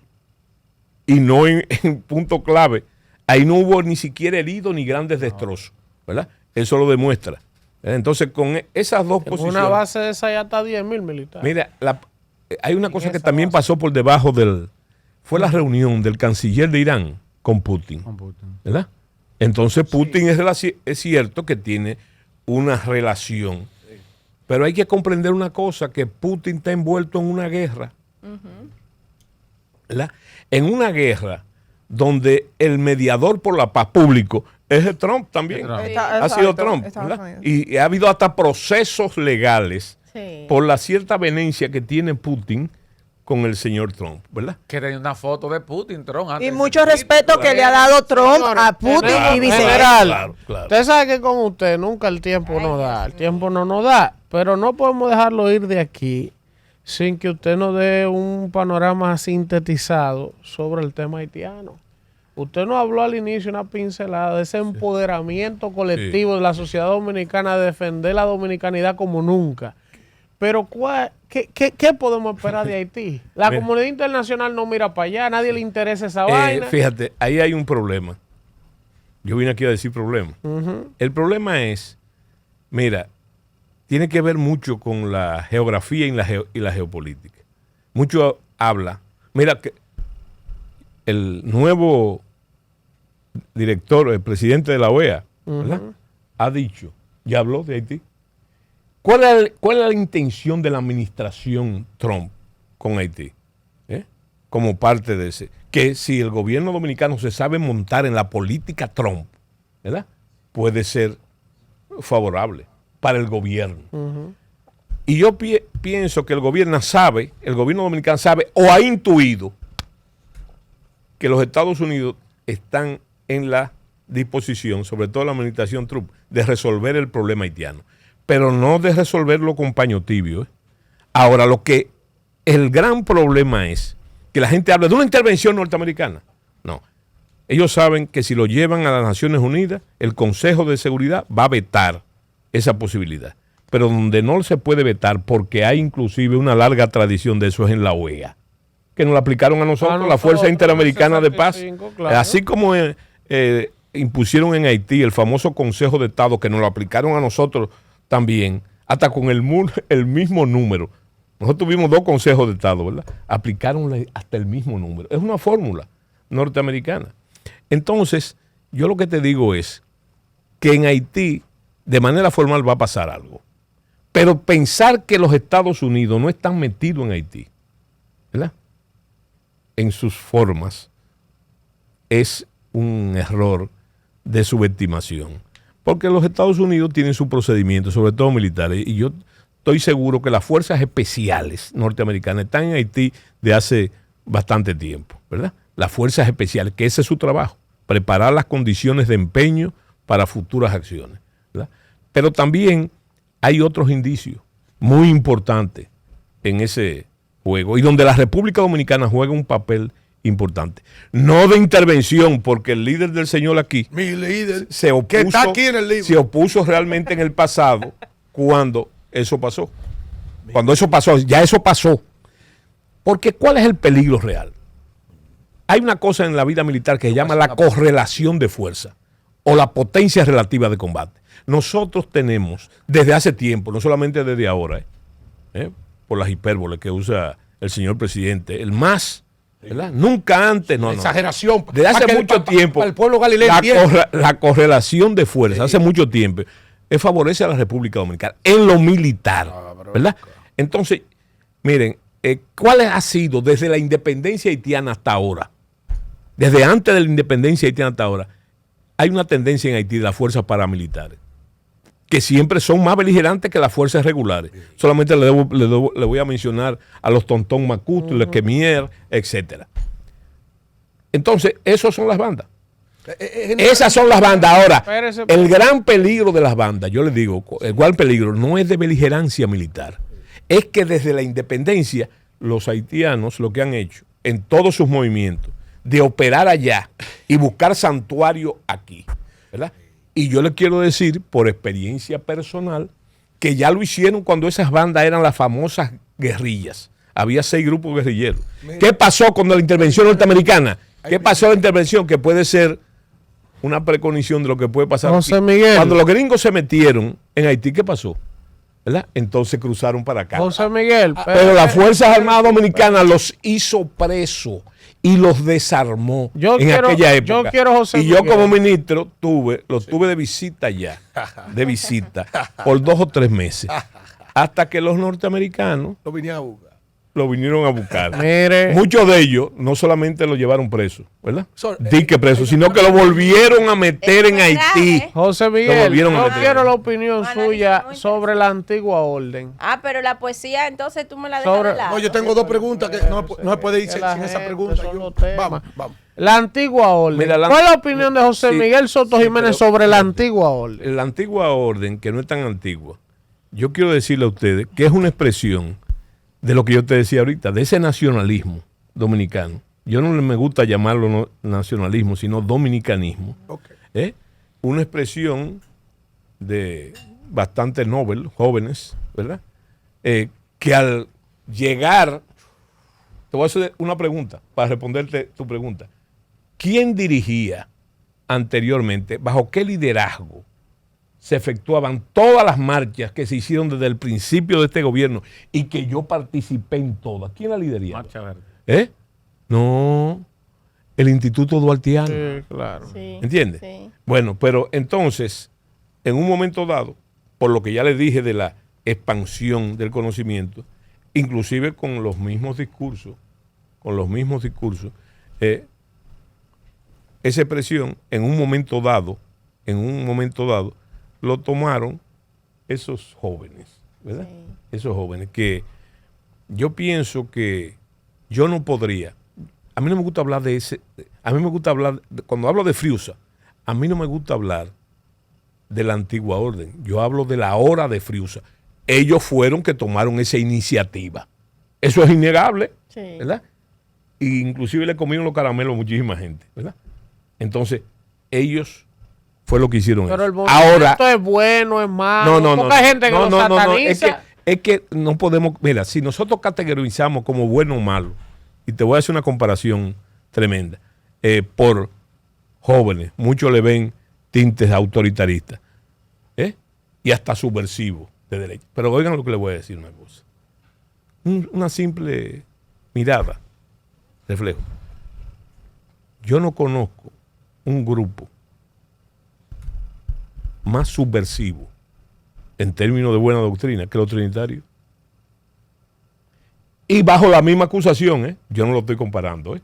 y no en punto clave. Ahí no hubo ni siquiera heridos ni grandes destrozos, ¿verdad? Eso lo demuestra. Entonces, con esas dos posiciones. Una base de esa ya está 10,000 militares. Mira, hay una cosa que también pasó por debajo fue la reunión del canciller de Irán con Putin, ¿verdad? Entonces, Putin es cierto que tiene una relación, pero hay que comprender una cosa, que Putin está envuelto en una guerra, ¿verdad? En una guerra donde el mediador por la paz público es el Trump también, ha sido Trump, ¿verdad? Y ha habido hasta procesos legales por la cierta venencia que tiene Putin con el señor Trump, ¿verdad? Que tenía una foto de Putin, Trump. Y mucho respeto que le ha dado Trump a Putin y viceversa. Claro. Usted sabe que con usted nunca el tiempo nos da, pero no podemos dejarlo ir de aquí sin que usted nos dé un panorama sintetizado sobre el tema haitiano. Usted nos habló al inicio una pincelada de ese empoderamiento colectivo de la sociedad dominicana de defender la dominicanidad como nunca. Pero ¿qué podemos esperar de Haití? La comunidad internacional no mira para allá, a nadie le interesa esa vaina. Fíjate, ahí hay un problema. Yo vine aquí a decir problema. El problema es, mira, tiene que ver mucho con la geografía y la geopolítica. Mucho habla. Mira, que el nuevo director, el presidente de la OEA, ¿verdad? Ha dicho, ya habló de Haití. ¿Cuál es la intención de la administración Trump con Haití? Como parte de ese. Que si el gobierno dominicano se sabe montar en la política Trump, ¿verdad? Puede ser favorable para el gobierno. Y yo pienso que el gobierno dominicano sabe o ha intuido que los Estados Unidos están en la disposición, sobre todo la administración Trump, de resolver el problema haitiano, pero no de resolverlo con paño tibio. Ahora, el gran problema es que la gente habla de una intervención norteamericana. No. Ellos saben que si lo llevan a las Naciones Unidas, el Consejo de Seguridad va a vetar esa posibilidad. Pero donde no se puede vetar, porque hay inclusive una larga tradición de eso, es en la OEA, que nos la aplicaron a nosotros, la Fuerza Interamericana de Paz. Claro. Así como impusieron en Haití el famoso Consejo de Estado, que nos lo aplicaron a nosotros también, hasta con el mismo número. Nosotros tuvimos 2 consejos de Estado, ¿verdad? Aplicaron hasta el mismo número. Es una fórmula norteamericana. Entonces, yo lo que te digo es que en Haití, de manera formal, va a pasar algo. Pero pensar que los Estados Unidos no están metidos en Haití, ¿verdad?, en sus formas, es un error de subestimación. Porque los Estados Unidos tienen su procedimiento, sobre todo militares, y yo estoy seguro que las fuerzas especiales norteamericanas están en Haití de hace bastante tiempo, ¿verdad? Las fuerzas especiales, que ese es su trabajo, preparar las condiciones de empeño para futuras acciones, ¿verdad? Pero también hay otros indicios muy importantes en ese juego y donde la República Dominicana juega un papel importante. No de intervención, porque el líder del señor aquí, mi líder, se opuso, que está aquí en el libro, se opuso realmente en el pasado cuando eso pasó. Cuando eso pasó, ya eso pasó. Porque ¿cuál es el peligro real? Hay una cosa en la vida militar que se llama la correlación de fuerza o la potencia relativa de combate. Nosotros tenemos desde hace tiempo, no solamente desde ahora, por las hipérboles que usa el señor presidente, el más, ¿verdad? Nunca antes, no. Exageración. Desde hace mucho tiempo, para el pueblo galileo, la correlación de fuerza, hace mucho tiempo, favorece a la República Dominicana en lo militar, ¿verdad? Entonces, miren, ¿cuál ha sido desde la independencia haitiana hasta ahora? Desde antes de la independencia haitiana hasta ahora, hay una tendencia en Haití de las fuerzas paramilitares, que siempre son más beligerantes que las fuerzas regulares. Solamente le voy a mencionar a los Tontón Macuto, los Quemier, etcétera. Entonces, esas son las bandas. Esas son las bandas. Ahora, el gran peligro de las bandas, yo les digo, el gran peligro no es de beligerancia militar. Es que desde la independencia, los haitianos lo que han hecho en todos sus movimientos, de operar allá y buscar santuario aquí, ¿verdad? Y yo le quiero decir, por experiencia personal, que ya lo hicieron cuando esas bandas eran las famosas guerrillas. Había 6 grupos guerrilleros. ¿Qué pasó con la intervención norteamericana? ¿Qué pasó en la intervención? Que puede ser una preconición de lo que puede pasar José Miguel. Cuando los gringos se metieron en Haití, ¿qué pasó? ¿Verdad? Entonces cruzaron para acá. José Miguel. Pero las Fuerzas Armadas Dominicanas los hizo presos y los desarmó aquella época. Y yo como ministro los tuve de visita allá, por 2 o 3 meses, hasta que los norteamericanos lo vinieron a buscar. Mire. Muchos de ellos no solamente lo llevaron preso, ¿verdad? Dique preso, sino que lo volvieron a meter en Haití. José Miguel, yo quiero la opinión suya sobre la antigua orden. Pero la poesía, entonces tú me la dejas de lado. No, yo tengo 2 preguntas que no se puede ir sin esa pregunta. Vamos. La antigua orden. ¿Cuál es la opinión de José Miguel Soto Jiménez sobre la antigua orden? La antigua orden, que no es tan antigua, yo quiero decirle a ustedes que es una expresión de lo que yo te decía ahorita, de ese nacionalismo dominicano. Yo no me gusta llamarlo nacionalismo, sino dominicanismo. Okay. Una expresión de bastante noble, jóvenes, ¿verdad? Que al llegar, te voy a hacer una pregunta para responderte tu pregunta. ¿Quién dirigía anteriormente, bajo qué liderazgo se efectuaban todas las marchas que se hicieron desde el principio de este gobierno y que yo participé en todas? ¿Quién la lidería? Marcha Verde. No, el Instituto Duartiano. Sí, claro. Sí, ¿entiendes? Sí. Bueno, pero entonces, en un momento dado, por lo que ya les dije de la expansión del conocimiento, inclusive con los mismos discursos, esa expresión, en un momento dado, lo tomaron esos jóvenes, ¿verdad? Sí. Esos jóvenes que yo pienso que yo no podría. A mí no me gusta hablar de ese. A mí me gusta hablar, cuando hablo de Friusa, a mí no me gusta hablar de la antigua orden. Yo hablo de la hora de Friusa. Ellos fueron que tomaron esa iniciativa. Eso es innegable, sí. ¿Verdad? Y inclusive le comieron los caramelos a muchísima gente, ¿verdad? Entonces, ellos fue lo que hicieron. Pero el movimiento es bueno, es malo. No. Hay gente que lo sataniza. Es que no podemos. Mira, si nosotros categorizamos como bueno o malo, y te voy a hacer una comparación tremenda, por jóvenes, muchos le ven tintes autoritaristas, y hasta subversivos de derecha. Pero oigan lo que les voy a decir una cosa. Una simple mirada, reflejo. Yo no conozco un grupo más subversivo en términos de buena doctrina que los trinitarios. Y bajo la misma acusación, yo no lo estoy comparando,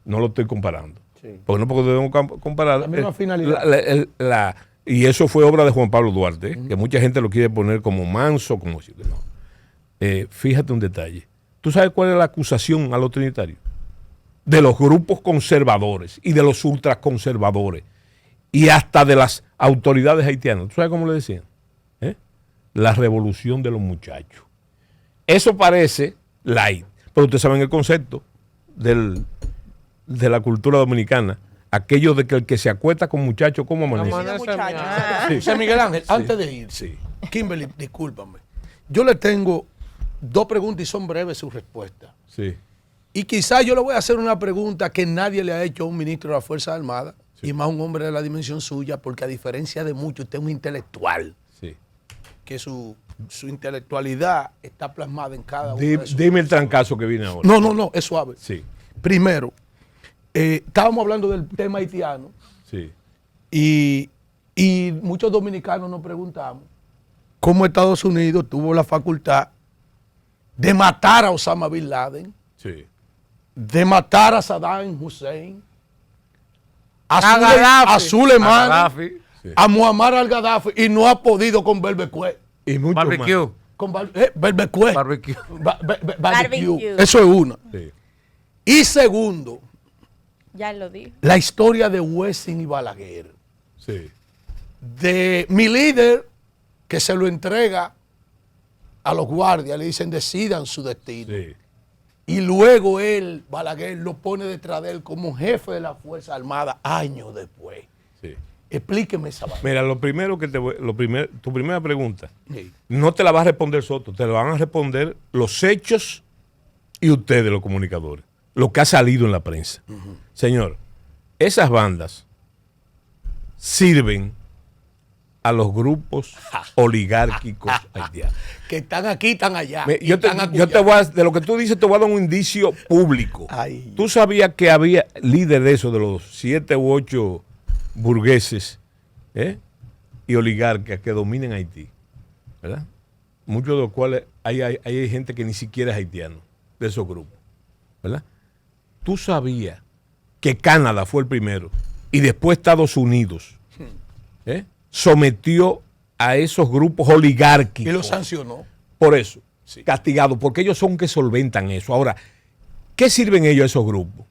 no lo estoy comparando. Sí. Porque no podemos comparar. La misma finalidad. Y eso fue obra de Juan Pablo Duarte, que mucha gente lo quiere poner como manso, como si no. Fíjate un detalle. ¿Tú sabes cuál es la acusación a los trinitarios? De los grupos conservadores y de los ultraconservadores y hasta de las autoridades haitianas. ¿Tú sabes cómo le decían? La revolución de los muchachos. Eso parece light, pero ustedes saben el concepto de la cultura dominicana, aquello de que el que se acuesta con muchachos, ¿cómo amanece? Sí. Miguel Ángel, antes de ir, Kimberly, discúlpame. Yo le tengo dos preguntas y son breves sus respuestas. Sí. Y quizás yo le voy a hacer una pregunta que nadie le ha hecho a un ministro de las Fuerzas Armadas, y más un hombre de la dimensión suya, porque a diferencia de muchos, usted es un intelectual. Sí. Que su intelectualidad está plasmada en cada uno de sus Dime el trancazo que viene ahora. No, es suave. Sí. Primero, estábamos hablando del tema haitiano. Sí. Y muchos dominicanos nos preguntamos cómo Estados Unidos tuvo la facultad de matar a Osama Bin Laden, sí, de matar a Saddam Hussein, a Suleiman, a Muammar al-Gaddafi, y no ha podido con Berbecué. Y mucho barbecue. Con Berbecué. Barbecue. Barbecue. Eso es uno. Sí. Y segundo, ya lo dije, la historia de Wessing y Balaguer. Sí. De mi líder, que se lo entrega a los guardias, le dicen decidan su destino. Sí. Y luego él, Balaguer, lo pone detrás de él como jefe de la Fuerza Armada años después. Sí. Explíqueme esa vaina. Mira, tu primera pregunta, sí, no te la va a responder Soto, te la van a responder los hechos y ustedes, los comunicadores, lo que ha salido en la prensa. Señor, esas bandas sirven a los grupos oligárquicos haitianos. Que están aquí, están allá. Yo te voy a, de lo que tú dices, te voy a dar un indicio público. Ay. Tú sabías que había líderes de esos, de los 7 u 8 burgueses y oligarcas que dominan Haití, ¿verdad? Muchos de los cuales hay gente que ni siquiera es haitiano, de esos grupos, ¿verdad? Tú sabías que Canadá fue el primero y después Estados Unidos sometió a esos grupos oligárquicos. Y los sancionó. Por eso, sí, castigado, porque ellos son que solventan eso. Ahora, ¿qué sirven ellos a esos grupos?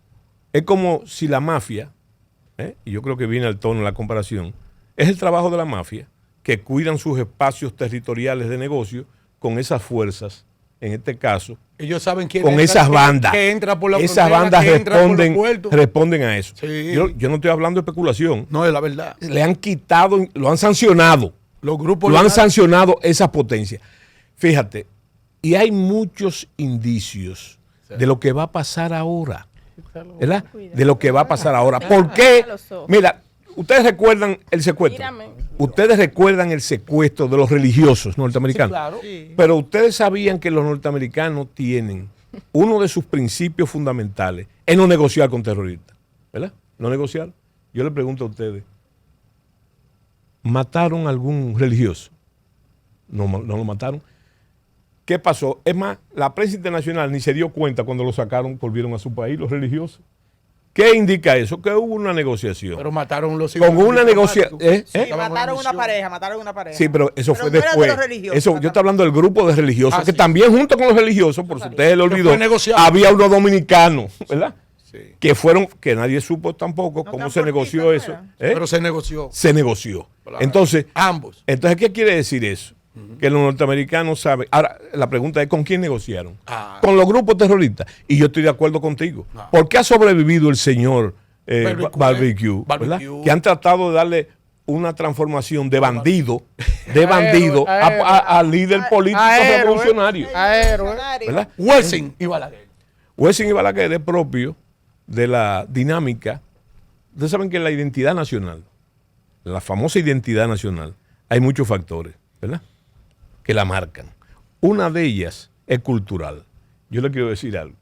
Es como si la mafia, y yo creo que viene al tono la comparación, es el trabajo de la mafia, que cuidan sus espacios territoriales de negocio con esas fuerzas en este caso, ellos saben quién con entra, esas bandas. Que entra por la esas frontera, bandas que entra por los puertos. responden a eso. Sí. Yo no estoy hablando de especulación. No, es la verdad. Le han quitado, lo han sancionado. Los grupos lo han sancionado esas potencias. Fíjate, y hay muchos indicios de lo que va a pasar ahora. ¿Verdad? De lo que va a pasar ahora. ¿Por qué? Mira, ustedes recuerdan el secuestro. Ustedes recuerdan el secuestro de los religiosos norteamericanos. Sí, claro. Sí. Pero ustedes sabían que los norteamericanos tienen uno de sus principios fundamentales es no negociar con terroristas. ¿Verdad? No negociar. Yo le pregunto a ustedes, ¿mataron a algún religioso? No lo mataron. ¿Qué pasó? Es más, la prensa internacional ni se dio cuenta cuando lo sacaron, volvieron a su país, los religiosos. ¿Qué indica eso? Que hubo una negociación. Pero mataron los hijos. Con una negociación. Sí, mataron una pareja. Sí, pero eso fue después. Eso, yo estoy hablando del grupo de religiosos, que también junto con los religiosos, por si ustedes le olvidó, había unos dominicanos, ¿verdad? Sí. Que fueron, que nadie supo tampoco cómo se negoció eso. Pero se negoció. Se negoció. Entonces, ambos. Entonces, ¿qué quiere decir eso? Que los norteamericanos saben. Ahora, la pregunta es: ¿con quién negociaron? Con los grupos terroristas. Y yo estoy de acuerdo contigo. ¿Por qué ha sobrevivido el señor Barbecue? Que han tratado de darle una transformación de bandido, a líder político revolucionario. ¿Verdad? Wessing y Balaguer. Wessing y Balaguer es propio de la dinámica. Ustedes saben que en la identidad nacional, la famosa identidad nacional, hay muchos factores, ¿verdad?, que la marcan. Una de ellas es cultural. Yo le quiero decir algo.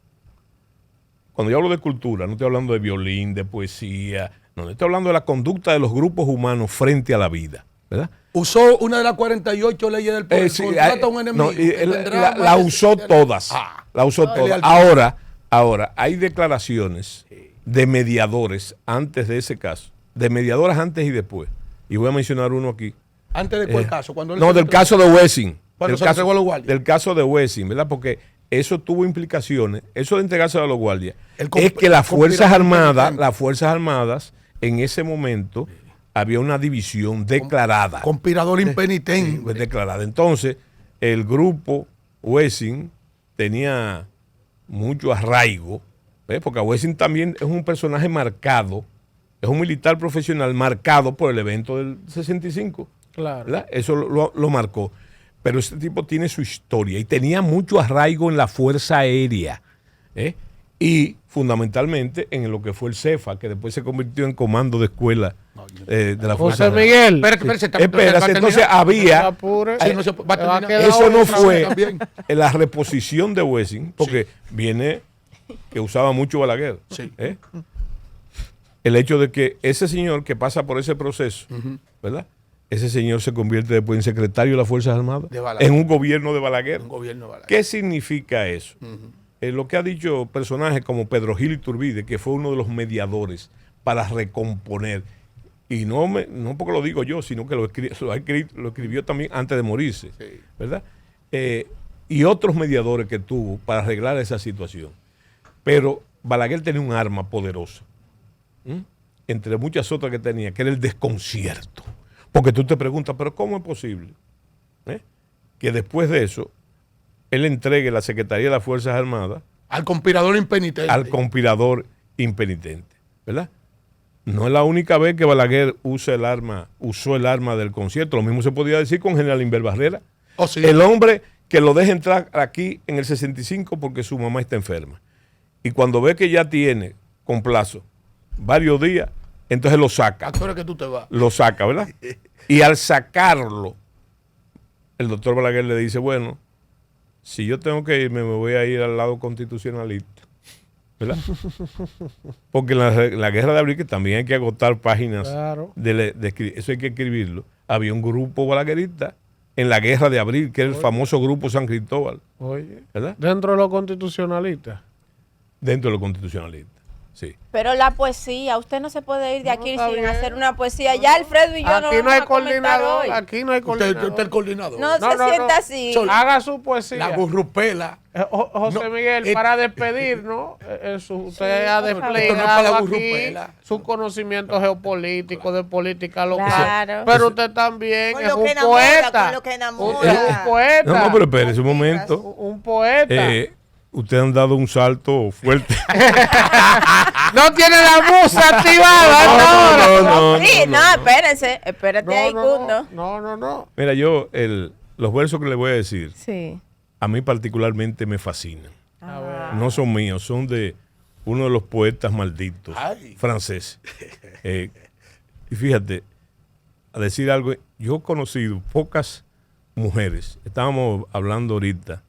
Cuando yo hablo de cultura, no estoy hablando de violín, de poesía, no, estoy hablando de la conducta de los grupos humanos frente a la vida, ¿verdad? Usó una de las 48 leyes del poder. Contrata a un enemigo. La usó todas. La usó todas. Ahora, hay declaraciones de mediadores antes de ese caso, de mediadores antes y después. Y voy a mencionar uno aquí. ¿Antes de cuál caso? Del caso de Wessing. Cuando se entregó a los guardias. Del caso de Wessing, ¿verdad? Porque eso tuvo implicaciones. Eso de entregarse a los guardias es que las Fuerzas Armadas, en ese momento, había una división declarada. Conspirador impenitente. Declarada. Entonces, el grupo Wessing tenía mucho arraigo, ¿ves? Porque Wessing también es un personaje marcado, es un militar profesional marcado por el evento del 65. Claro. ¿Verdad? Eso lo marcó. Pero este tipo tiene su historia y tenía mucho arraigo en la Fuerza Aérea, y fundamentalmente en lo que fue el CEFA, que después se convirtió en Comando de Escuela de la Fuerza Aérea. José Miguel. Espérate, entonces había... Eso no fue en la reposición de Wessing, porque viene que usaba mucho Balaguer. Sí. El hecho de que ese señor que pasa por ese proceso, ¿verdad?, ese señor se convierte después en secretario de las Fuerzas Armadas, en un gobierno de Balaguer. ¿Qué significa eso? Lo que ha dicho personajes como Pedro Gil Iturbide, que fue uno de los mediadores para recomponer, y no porque lo digo yo, sino que lo escribió también antes de morirse, ¿verdad? Y otros mediadores que tuvo para arreglar esa situación. Pero Balaguer tenía un arma poderosa, entre muchas otras que tenía, que era el desconcierto. Porque tú te preguntas, ¿pero cómo es posible que después de eso él entregue la Secretaría de las Fuerzas Armadas al conspirador impenitente? ¿Verdad? No es la única vez que Balaguer usó el arma del concierto. Lo mismo se podía decir con General Inver Barrera. Oh, sí. El hombre que lo deja entrar aquí en el 65 porque su mamá está enferma. Y cuando ve que ya tiene con plazo varios días, entonces lo saca. ¿A qué hora que tú te vas? Lo saca, ¿verdad? Y al sacarlo, el doctor Balaguer le dice, bueno, si yo tengo que irme, me voy a ir al lado constitucionalista, ¿verdad? Porque en la guerra de abril, que también hay que agotar páginas, claro, eso hay que escribirlo. Había un grupo balaguerista en la guerra de abril, que era el famoso grupo San Cristóbal. ¿Verdad? Dentro de los constitucionalistas. Dentro de los constitucionalistas. Sí. Pero la poesía, usted no se puede ir de aquí sin hacer una poesía. Ya Alfredo y yo aquí no hay coordinador. Aquí no hay coordinador. Usted es el coordinador. No se sienta así. Haga su poesía. La gurrupela. José Miguel, para despedirnos, usted ha desplegado aquí su conocimiento geopolítico, de política local. Claro. Pero usted también es un poeta. Con lo que enamora. Usted es un poeta. No, pero espérese un momento. Un poeta. Ustedes han dado un salto fuerte. No tiene la musa activada. No, espérense. Espérate ahí, Cundo. No. Mira, yo, los versos que le voy a decir, sí, a mí particularmente me fascinan. No son míos, son de uno de los poetas malditos franceses. Y fíjate, a decir algo, yo he conocido pocas mujeres. Estábamos hablando ahorita.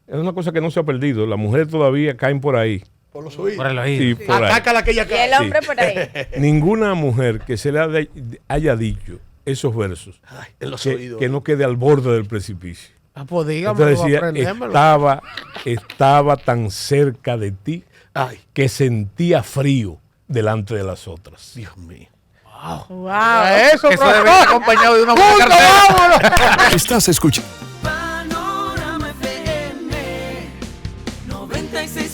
Es una cosa que no se ha perdido. Las mujeres todavía caen por ahí. Por los oídos. Por el oído. Sí, por ahí. Atácala que ella cae. Y el hombre por ahí. Ninguna mujer que se le haya dicho esos versos en los oídos. Que no quede al borde del precipicio. Pues dígame, estaba tan cerca de ti que sentía frío delante de las otras. Dios mío. Wow. Eso debe estar acompañado de una buena cartera. Estás escuchando Panorama FM 96.